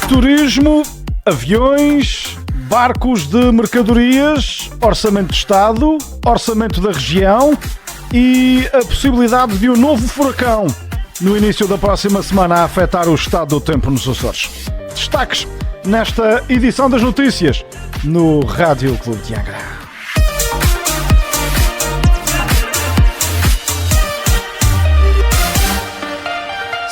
Turismo, aviões, barcos de mercadorias, orçamento de Estado, orçamento da região e a possibilidade de um novo furacão no início da próxima semana a afetar o estado do tempo nos Açores. Destaques nesta edição das notícias no Rádio Clube de Angra.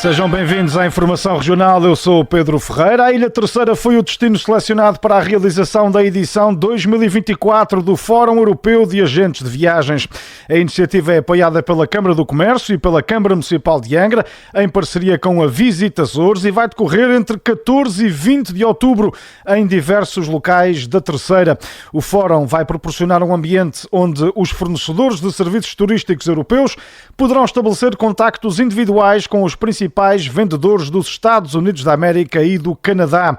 Sejam bem-vindos à Informação Regional, eu sou o Pedro Ferreira. A Ilha Terceira foi o destino selecionado para a realização da edição 2024 do Fórum Europeu de Agentes de Viagens. A iniciativa é apoiada pela Câmara do Comércio e pela Câmara Municipal de Angra, em parceria com a Visit Açores, e vai decorrer entre 14 e 20 de outubro em diversos locais da Terceira. O Fórum vai proporcionar um ambiente onde os fornecedores de serviços turísticos europeus poderão estabelecer contactos individuais com os principais vendedores dos Estados Unidos da América e do Canadá.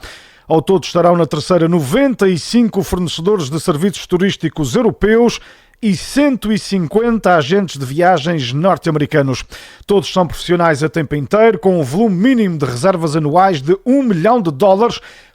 Ao todo estarão na Terceira 95 fornecedores de serviços turísticos europeus e 150 agentes de viagens norte-americanos. Todos são profissionais a tempo inteiro, com um volume mínimo de reservas anuais de $1 milhão,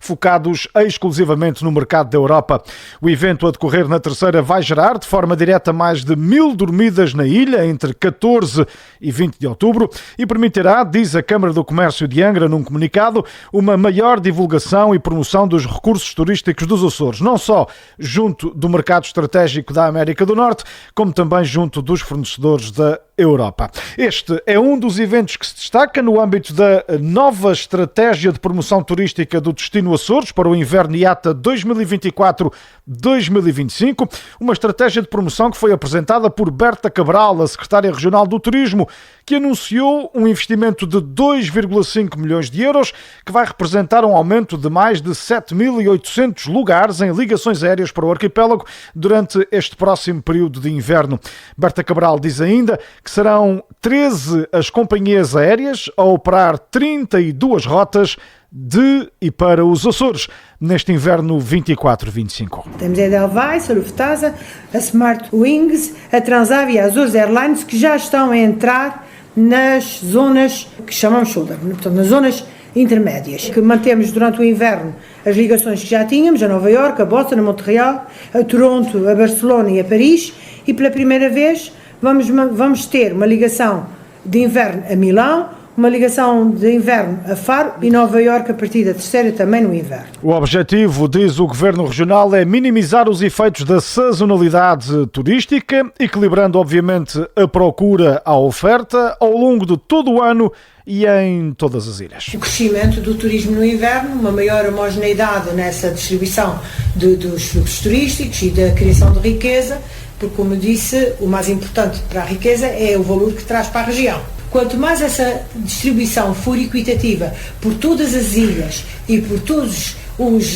focados exclusivamente no mercado da Europa. O evento a decorrer na Terceira vai gerar, de forma direta, mais de 1000 dormidas na ilha entre 14 e 20 de outubro e permitirá, diz a Câmara do Comércio de Angra num comunicado, uma maior divulgação e promoção dos recursos turísticos dos Açores, não só junto do mercado estratégico da América do Norte, como também junto dos fornecedores da Europa. Este é um dos eventos que se destaca no âmbito da nova estratégia de promoção turística do Destino Açores para o inverno IATA 2024-2025, uma estratégia de promoção que foi apresentada por Berta Cabral, a secretária regional do Turismo, que anunciou um investimento de 2,5 milhões de euros, que vai representar um aumento de mais de 7.800 lugares em ligações aéreas para o arquipélago durante este próximo período de inverno. Berta Cabral diz ainda que serão 13 as companhias aéreas a operar 32 rotas de e para os Açores neste inverno 24-25. Temos a Edelweiss, a Lufthansa, a Smart Wings, a Transavia e a Azores Airlines, que já estão a entrar nas zonas que chamamos shoulder, portanto nas zonas intermédias, que mantemos durante o inverno as ligações que já tínhamos, a Nova Iorque, a Boston, a Montreal, a Toronto, a Barcelona e a Paris, e pela primeira vez vamos ter uma ligação de inverno a Milão, uma ligação de inverno a Faro e Nova Iorque a partir da Terceira também no inverno. O objetivo, diz o Governo Regional, é minimizar os efeitos da sazonalidade turística, equilibrando obviamente a procura à oferta ao longo de todo o ano e em todas as ilhas. O crescimento do turismo no inverno, uma maior homogeneidade nessa distribuição dos fluxos turísticos e da criação de riqueza, porque, como disse, o mais importante para a riqueza é o valor que traz para a região. Quanto mais essa distribuição for equitativa por todas as ilhas e por todos os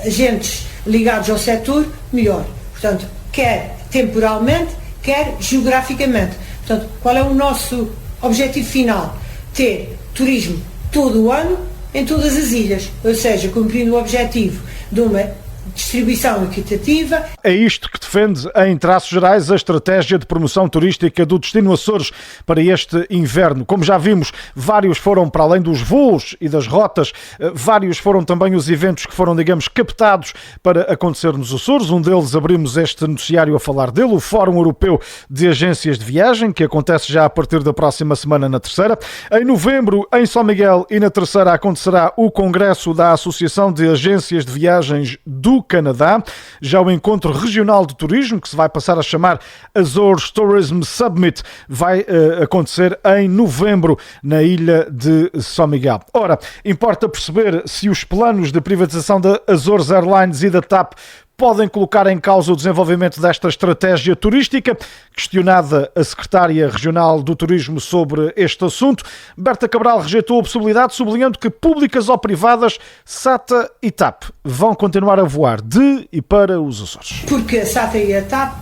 agentes ligados ao setor, melhor. Portanto, quer temporalmente, quer geograficamente. Portanto, qual é o nosso objetivo final? Ter turismo todo o ano em todas as ilhas, ou seja, cumprindo o objetivo de uma distribuição equitativa. É isto que defende, em traços gerais, a estratégia de promoção turística do Destino Açores para este inverno. Como já vimos, vários foram, para além dos voos e das rotas, vários foram também os eventos que foram, digamos, captados para acontecer nos Açores. Um deles, abrimos este noticiário a falar dele, o Fórum Europeu de Agências de Viagem, que acontece já a partir da próxima semana na Terceira. Em novembro, em São Miguel e na Terceira, acontecerá o Congresso da Associação de Agências de Viagens do Canadá. Já o Encontro Regional de Turismo, que se vai passar a chamar Azores Tourism Summit, vai acontecer em novembro na ilha de São Miguel. Ora, importa perceber se os planos de privatização da Azores Airlines e da TAP podem colocar em causa o desenvolvimento desta estratégia turística. Questionada a secretária regional do Turismo sobre este assunto, Berta Cabral rejeitou a possibilidade, sublinhando que públicas ou privadas, SATA e TAP vão continuar a voar de e para os Açores. Porque a SATA e a TAP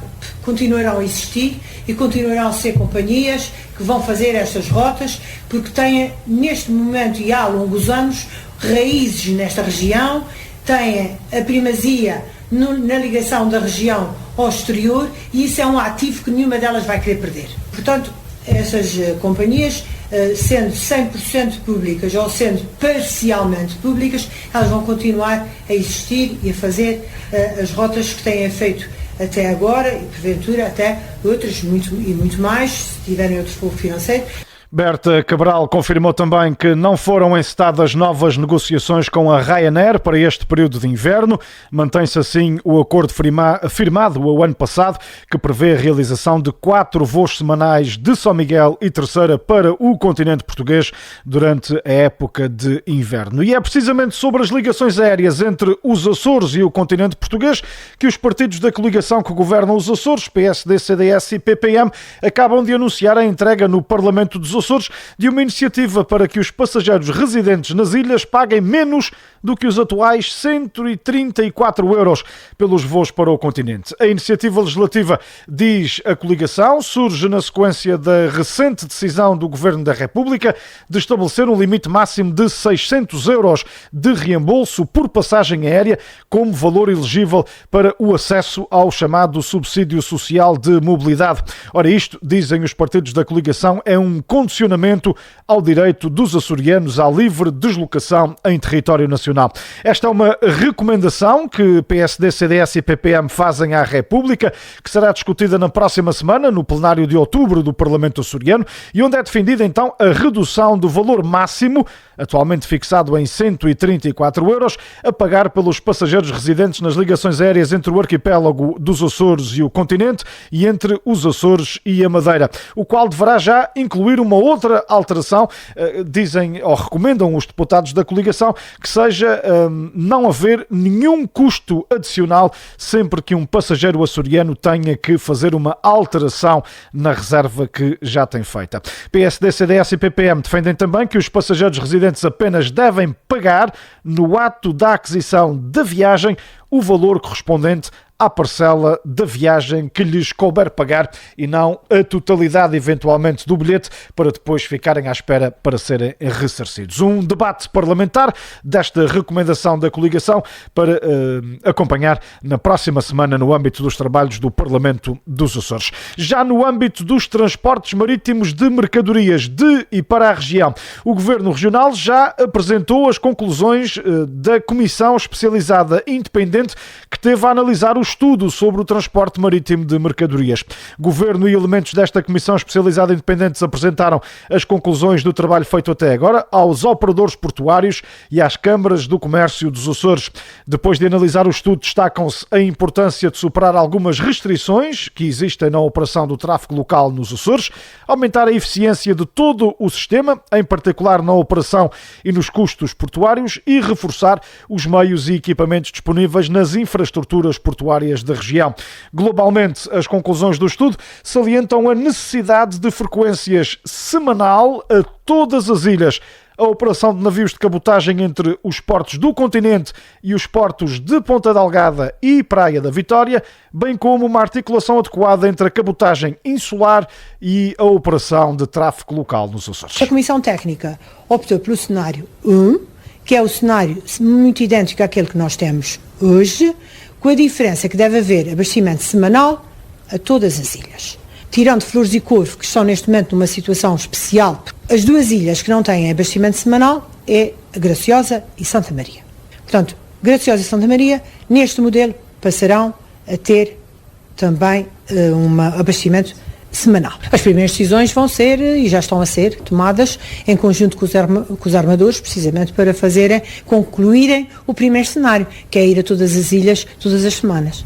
continuarão a existir e continuarão a ser companhias que vão fazer estas rotas, porque têm, neste momento e há longos anos, raízes nesta região, têm a primazia na ligação da região ao exterior, e isso é um ativo que nenhuma delas vai querer perder. Portanto, essas companhias sendo 100% públicas ou sendo parcialmente públicas, elas vão continuar a existir e a fazer as rotas que têm feito até agora e, porventura, até outras muito mais, se tiverem outro fluxo financeiro. Berta Cabral confirmou também que não foram encetadas novas negociações com a Ryanair para este período de inverno. Mantém-se assim o acordo firmado o ano passado, que prevê a realização de 4 voos semanais de São Miguel e Terceira para o continente português durante a época de inverno. E é precisamente sobre as ligações aéreas entre os Açores e o continente português que os partidos da coligação que governam os Açores, PSD, CDS e PPM, acabam de anunciar a entrega no Parlamento dos Açores de uma iniciativa para que os passageiros residentes nas ilhas paguem menos do que os atuais 134 euros pelos voos para o continente. A iniciativa legislativa, diz a coligação, surge na sequência da recente decisão do Governo da República de estabelecer um limite máximo de 600 euros de reembolso por passagem aérea como valor elegível para o acesso ao chamado subsídio social de mobilidade. Ora, isto, dizem os partidos da coligação, é um condicionamento ao direito dos açorianos à livre deslocação em território nacional. Esta é uma recomendação que PSD, CDS e PPM fazem à República, que será discutida na próxima semana, no plenário de outubro do Parlamento açoriano, e onde é defendida então a redução do valor máximo, atualmente fixado em 134 euros, a pagar pelos passageiros residentes nas ligações aéreas entre o arquipélago dos Açores e o continente e entre os Açores e a Madeira, o qual deverá já incluir uma outra alteração, dizem ou recomendam os deputados da coligação, que seja não haver nenhum custo adicional sempre que um passageiro açoriano tenha que fazer uma alteração na reserva que já tem feita. PSD, CDS e PPM defendem também que os passageiros residentes apenas devem pagar, no ato da aquisição da viagem, o valor correspondente à parcela da viagem que lhes couber pagar e não a totalidade, eventualmente, do bilhete, para depois ficarem à espera para serem ressarcidos. Um debate parlamentar desta recomendação da coligação para acompanhar na próxima semana no âmbito dos trabalhos do Parlamento dos Açores. Já no âmbito dos transportes marítimos de mercadorias de e para a região, o Governo Regional já apresentou as conclusões da Comissão Especializada Independente que teve a analisar o estudo sobre o transporte marítimo de mercadorias. Governo e elementos desta Comissão Especializada Independentes apresentaram as conclusões do trabalho feito até agora aos operadores portuários e às câmaras do comércio dos Açores. Depois de analisar o estudo, destacam-se a importância de superar algumas restrições que existem na operação do tráfego local nos Açores, aumentar a eficiência de todo o sistema, em particular na operação e nos custos portuários, e reforçar os meios e equipamentos disponíveis nas infraestruturas portuárias da região. Globalmente, as conclusões do estudo salientam a necessidade de frequências semanal a todas as ilhas, a operação de navios de cabotagem entre os portos do continente e os portos de Ponta Delgada e Praia da Vitória, bem como uma articulação adequada entre a cabotagem insular e a operação de tráfego local nos Açores. A Comissão Técnica optou pelo cenário 1, que é o cenário muito idêntico àquele que nós temos hoje, com a diferença que deve haver abastecimento semanal a todas as ilhas. Tirando Flores e Corvo, que estão neste momento numa situação especial, as duas ilhas que não têm abastecimento semanal é a Graciosa e Santa Maria. Portanto, Graciosa e Santa Maria, neste modelo, passarão a ter também um abastecimento semanal. As primeiras decisões vão ser, e já estão a ser, tomadas em conjunto com os armadores, precisamente para concluírem o primeiro cenário, que é ir a todas as ilhas todas as semanas.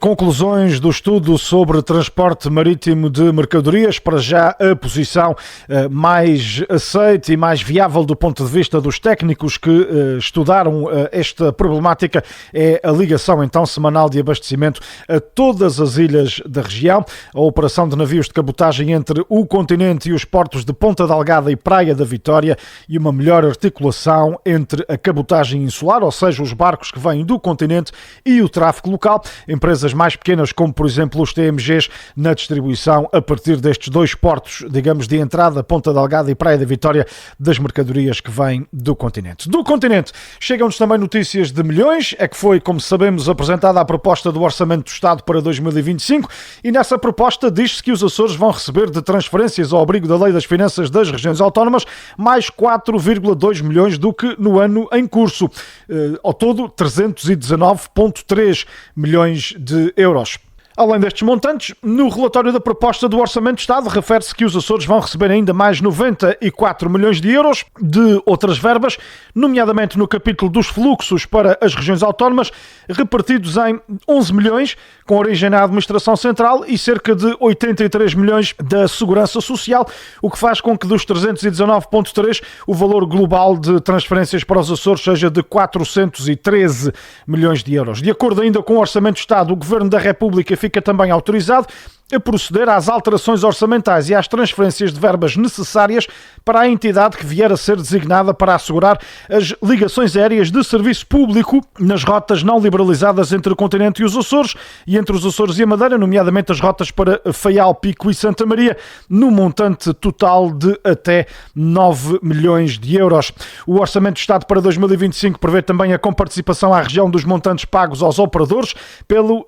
Conclusões do estudo sobre transporte marítimo de mercadorias. Para já, a posição mais aceite e mais viável do ponto de vista dos técnicos que estudaram esta problemática é a ligação, então, semanal de abastecimento a todas as ilhas da região. A operação de navios de cabotagem entre o continente e os portos de Ponta Delgada e Praia da Vitória e uma melhor articulação entre a cabotagem insular, ou seja, os barcos que vêm do continente, e o tráfego local. Empresas mais pequenas, como por exemplo os TMGs, na distribuição a partir destes dois portos, digamos, de entrada, Ponta Delgada e Praia da Vitória, das mercadorias que vêm do continente. Do continente chegam-nos também notícias de milhões. É que foi, como sabemos, apresentada a proposta do Orçamento do Estado para 2025 e nessa proposta diz-se que os Açores vão receber de transferências ao abrigo da Lei das Finanças das Regiões Autónomas mais 4,2 milhões do que no ano em curso. Ao todo, 319,3 milhões de euros. Além destes montantes, no relatório da proposta do Orçamento de Estado refere-se que os Açores vão receber ainda mais 94 milhões de euros de outras verbas, nomeadamente no capítulo dos fluxos para as regiões autónomas, repartidos em 11 milhões, com origem na Administração Central, e cerca de 83 milhões da Segurança Social, o que faz com que dos 319,3 o valor global de transferências para os Açores seja de 413 milhões de euros. De acordo ainda com o Orçamento de Estado, o Governo da República fica também autorizado a proceder às alterações orçamentais e às transferências de verbas necessárias para a entidade que vier a ser designada para assegurar as ligações aéreas de serviço público nas rotas não liberalizadas entre o continente e os Açores e entre os Açores e a Madeira, nomeadamente as rotas para Faial, Pico e Santa Maria, no montante total de até 9 milhões de euros. O Orçamento de Estado para 2025 prevê também a comparticipação à região dos montantes pagos aos operadores pelo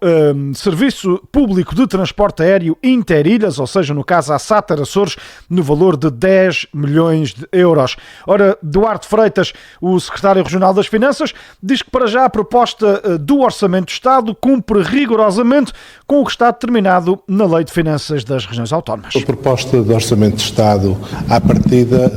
Serviço Público de Transporte Aéreo Interilhas, ou seja, no caso a SATER Açores, no valor de 10 milhões de euros. Ora, Duarte Freitas, o secretário regional das Finanças, diz que para já a proposta do Orçamento de Estado cumpre rigorosamente com o que está determinado na Lei de Finanças das Regiões Autónomas. A proposta do Orçamento de Estado, à partida,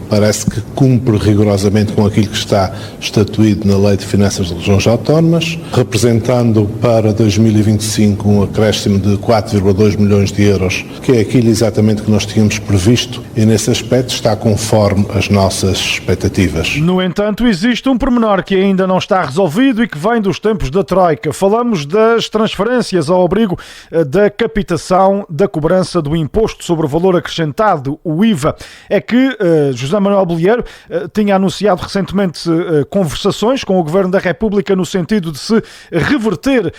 parece que cumpre rigorosamente com aquilo que está estatuído na Lei de Finanças das Regiões Autónomas, representando para 2025 um acréscimo de 4,2 milhões de euros, que é aquilo exatamente que nós tínhamos previsto, e nesse aspecto está conforme as nossas expectativas. No entanto, existe um pormenor que ainda não está resolvido e que vem dos tempos da Troika. Falamos das transferências ao abrigo da captação da cobrança do Imposto sobre o Valor Acrescentado, o IVA. É que José Manuel Bolieiro tinha anunciado recentemente conversações com o Governo da República no sentido de se reverter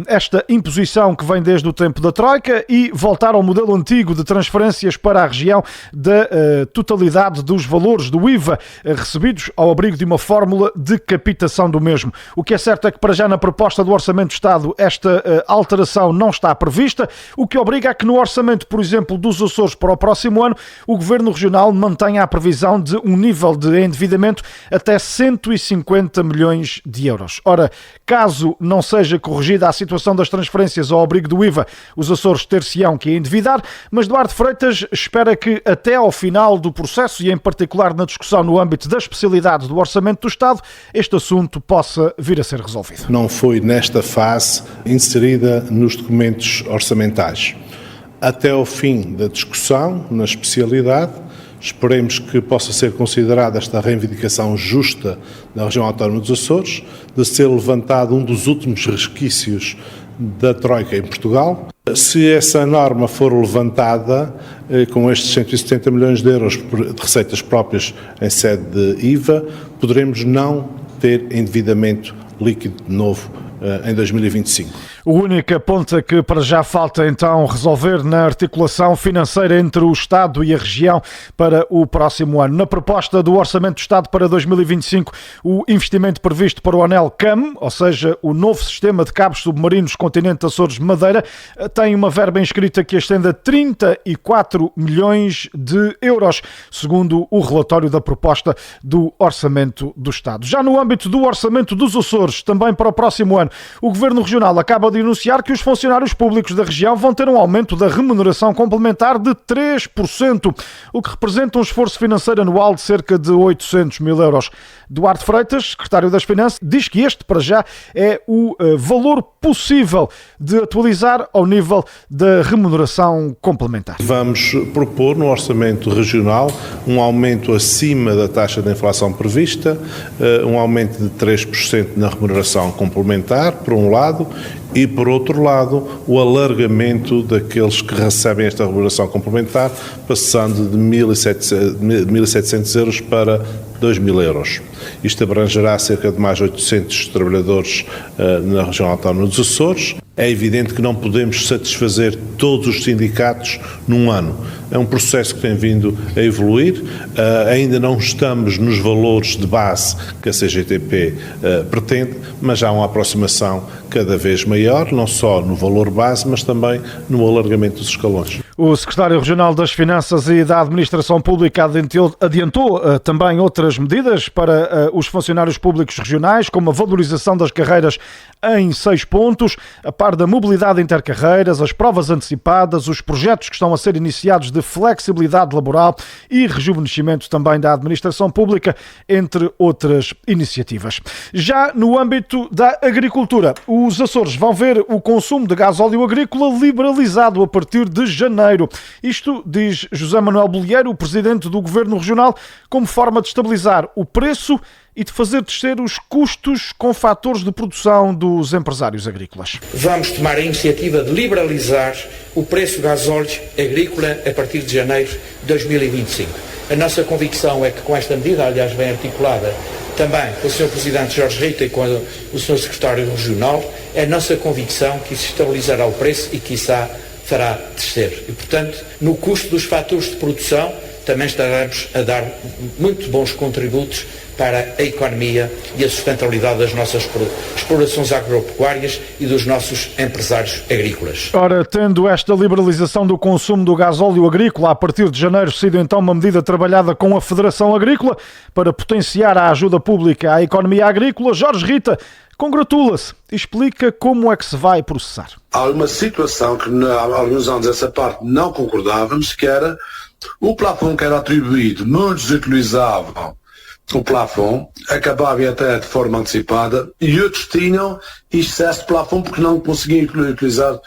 esta imposição que vem desde o tempo da Troika e voltar ao modelo antigo de transferências para a região da totalidade dos valores do IVA recebidos ao abrigo de uma fórmula de captação do mesmo. O que é certo é que para já na proposta do Orçamento de Estado esta alteração não está prevista, o que obriga a que no orçamento, por exemplo, dos Açores para o próximo ano, o Governo Regional mantenha a previsão de um nível de endividamento até 150 milhões de euros. Ora, caso não seja corrigida a situação das transferências ao abrigo do IVA, os Açores ter-se-ão que endividar, mas Duarte Freitas espera que até ao final do processo e em particular na discussão no âmbito da especialidade do Orçamento do Estado, este assunto possa vir a ser resolvido. Não foi nesta fase inserida nos documentos orçamentais. Até ao fim da discussão, na especialidade, esperemos que possa ser considerada esta reivindicação justa da região autónoma dos Açores, de ser levantado um dos últimos resquícios da Troika em Portugal. Se essa norma for levantada com estes 170 milhões de euros de receitas próprias em sede de IVA, poderemos não ter endividamento líquido de novo em 2025. A única ponta que para já falta então resolver na articulação financeira entre o Estado e a região para o próximo ano. Na proposta do Orçamento do Estado para 2025, o investimento previsto para o anel CAM, ou seja, o novo sistema de cabos submarinos continente Açores-Madeira, tem uma verba inscrita que ascende a 34 milhões de euros, segundo o relatório da proposta do Orçamento do Estado. Já no âmbito do Orçamento dos Açores, também para o próximo ano, o Governo Regional acaba de anunciar que os funcionários públicos da região vão ter um aumento da remuneração complementar de 3%, o que representa um esforço financeiro anual de cerca de 800 mil euros. Duarte Freitas, secretário das Finanças, diz que este, para já, é o valor possível de atualizar ao nível da remuneração complementar. Vamos propor no Orçamento Regional um aumento acima da taxa de inflação prevista, um aumento de 3% na remuneração complementar, por um lado, e, por outro lado, o alargamento daqueles que recebem esta remuneração complementar, passando de 1.700 euros para 2.000 euros. Isto abrangerá cerca de mais 800 trabalhadores na região autónoma dos Açores. É evidente que não podemos satisfazer todos os sindicatos num ano. É um processo que tem vindo a evoluir. Ainda não estamos nos valores de base que a CGTP pretende, mas há uma aproximação cada vez maior, não só no valor base, mas também no alargamento dos escalões. O secretário regional das Finanças e da Administração Pública adiantou também outras medidas para os funcionários públicos regionais, como a valorização das carreiras em 6 pontos, a par da mobilidade intercarreiras, as provas antecipadas, os projetos que estão a ser iniciados de flexibilidade laboral e rejuvenescimento também da administração pública, entre outras iniciativas. Já no âmbito da agricultura, os Açores vão ver o consumo de gasóleo agrícola liberalizado a partir de janeiro. Isto, diz José Manuel Bolieiro, o presidente do Governo Regional, como forma de estabilizar o preço e de fazer descer os custos com fatores de produção dos empresários agrícolas. Vamos tomar a iniciativa de liberalizar o preço do gasóleo agrícola a partir de janeiro de 2025. A nossa convicção é que com esta medida, aliás bem articulada também com o Sr. Presidente Jorge Rita e com o Sr. Secretário Regional, é a nossa convicção que isso estabilizará o preço e que isso fará descer. E, portanto, no custo dos fatores de produção, também estaremos a dar muito bons contributos para a economia e a sustentabilidade das nossas explorações agropecuárias e dos nossos empresários agrícolas. Ora, tendo esta liberalização do consumo do gasóleo agrícola a partir de janeiro sido então uma medida trabalhada com a Federação Agrícola para potenciar a ajuda pública à economia agrícola, Jorge Rita congratula-se e explica como é que se vai processar. Há uma situação que há alguns anos essa parte não concordávamos, que era o plafond que era atribuído, muitos utilizavam o plafond, acabava até de forma antecipada, e outros tinham excesso de plafond porque não conseguiam utilizar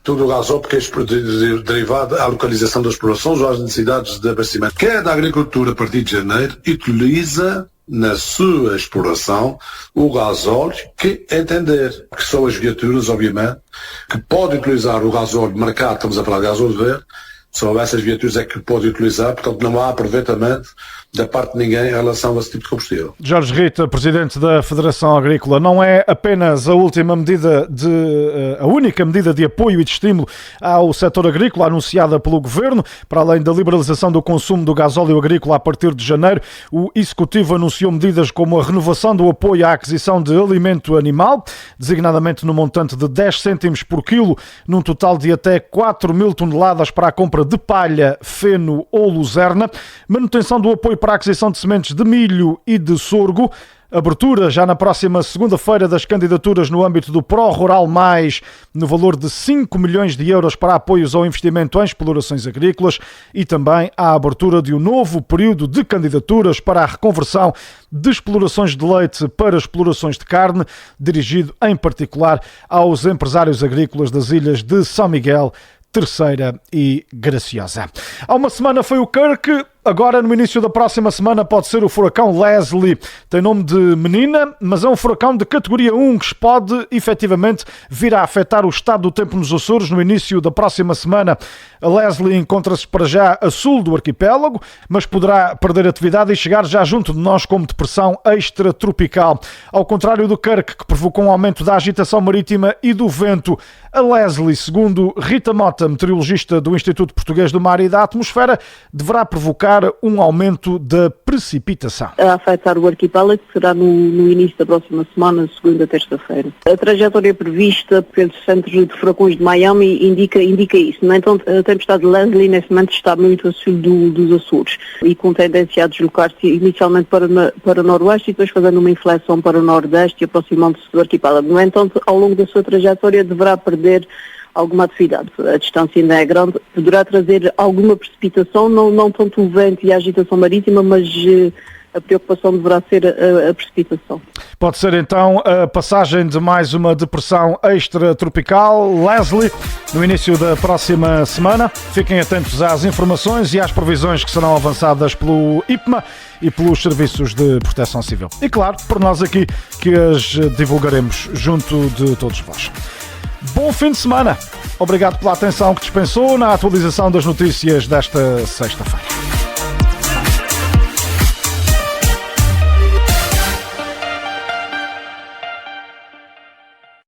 todo o gasóleo, porque é derivado à localização das explorações ou às necessidades de abastecimento. Quem é da agricultura a partir de janeiro utiliza na sua exploração o gasóleo que entender, que são as viaturas, obviamente, que podem utilizar o gasóleo marcado, estamos a falar de gasóleo verde, são essas viaturas é que podem utilizar, portanto não há aproveitamento da parte de ninguém em relação a esse tipo de combustível. Jorge Rita, presidente da Federação Agrícola, não é apenas a única medida de apoio e de estímulo ao setor agrícola anunciada pelo Governo. Para além da liberalização do consumo do gasóleo agrícola a partir de janeiro, o Executivo anunciou medidas como a renovação do apoio à aquisição de alimento animal, designadamente no montante de 10 cêntimos por quilo, num total de até 4 mil toneladas para a compra de palha, feno ou luzerna, manutenção do apoio para a aquisição de sementes de milho e de sorgo, abertura já na próxima segunda-feira das candidaturas no âmbito do Pro Rural Mais, no valor de 5 milhões de euros para apoios ao investimento em explorações agrícolas, e também a abertura de um novo período de candidaturas para a reconversão de explorações de leite para explorações de carne, dirigido em particular aos empresários agrícolas das ilhas de São Miguel, Terceira e Graciosa. Há uma semana foi o Kirk, agora no início da próxima semana pode ser o furacão Leslie. Tem nome de menina, mas é um furacão de categoria 1 que pode efetivamente vir a afetar o estado do tempo nos Açores no início da próxima semana. A Leslie encontra-se para já a sul do arquipélago, mas poderá perder atividade e chegar já junto de nós como depressão extratropical. Ao contrário do Kirk, que provocou um aumento da agitação marítima e do vento, a Leslie, segundo Rita Mota, meteorologista do Instituto Português do Mar e da Atmosfera, deverá provocar um aumento da precipitação. A afetar o arquipélago será no início da próxima semana, segunda, terça-feira. A trajetória prevista pelo Centro de Furacões de Miami indica isso. No entanto, a tempestade Leslie nesse momento está muito a sul dos Açores e com tendência a deslocar-se inicialmente para noroeste e depois fazendo uma inflexão para o nordeste e aproximando-se do arquipélago. No entanto, ao longo da sua trajetória deverá perder alguma atividade. A distância ainda é grande, poderá trazer alguma precipitação, não tanto o vento e a agitação marítima, mas a preocupação deverá ser a precipitação. Pode ser então a passagem de mais uma depressão extratropical, Leslie, no início da próxima semana. Fiquem atentos às informações e às previsões que serão avançadas pelo IPMA e pelos Serviços de Proteção Civil. E claro, por nós aqui que as divulgaremos junto de todos vós. Bom fim de semana. Obrigado pela atenção que dispensou na atualização das notícias desta sexta-feira.